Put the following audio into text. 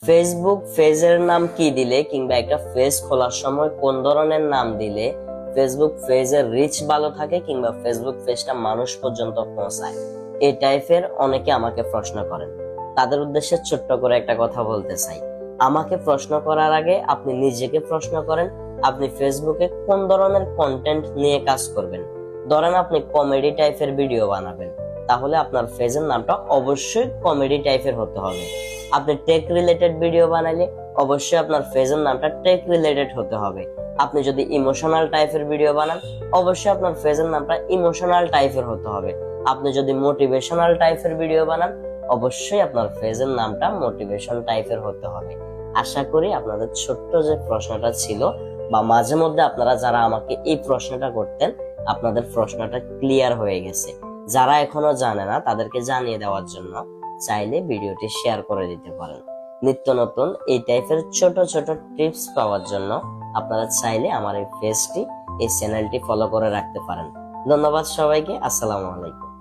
Facebook পেজের নাম কি দিলে কিংবা একটা পেজ খোলার সময় কোন ধরনের নাম দিলে ফেসবুক পেজের রিচ ভালো থাকে কিংবা ফেসবুক পেজটা মানুষ পর্যন্ত পৌঁছায়, এই টাইপের অনেকে আমাকে প্রশ্ন করেন। তাদের উদ্দেশ্যে ছোট্ট করে একটা কথা বলতে চাই। আমাকে প্রশ্ন করার আগে আপনি নিজেকে প্রশ্ন করেন, আপনি ফেসবুকে কোন ধরনের কন্টেন্ট নিয়ে কাজ করবেন। ধরেন আপনি কমেডি টাইপের ভিডিও বানাবেন, তাহলে আপনার পেজের নামটা অবশ্যই কমেডি টাইপের হতে হবে। আপনি টেক রিলেটেড ভিডিও বানালে অবশ্যই আপনার পেজের নামটা টেক রিলেটেড হতে হবে। আপনি যদি ইমোশনাল টাইপের ভিডিও বানান, অবশ্যই আপনার পেজের নামটা ইমোশনাল টাইপের হতে হবে। আপনি যদি মোটিভেশনাল টাইপের ভিডিও বানান, অবশ্যই আপনার পেজের নামটা মোটিভেশন টাইপের হতে হবে। আশা করি আপনাদের ছোট্ট যে প্রশ্নটা ছিল বা মাঝে মধ্যে আপনারা যারা আমাকে এই প্রশ্নটা করতেন, আপনাদের প্রশ্নটা ক্লিয়ার হয়ে গেছে। যারা এখনো জানে না তাদেরকে জানিয়ে দেওয়ার জন্য চাইলে ভিডিওটি শেয়ার করে দিতে পারেন। নিত্য নতুন এই টাইপের ছোট ছোট টিপস পাওয়ার জন্য আপনারা চাইলে আমার এই পেজটি, এই চ্যানেলটি ফলো করে রাখতে পারেন। ধন্যবাদ সবাইকে। আসসালামু আলাইকুম।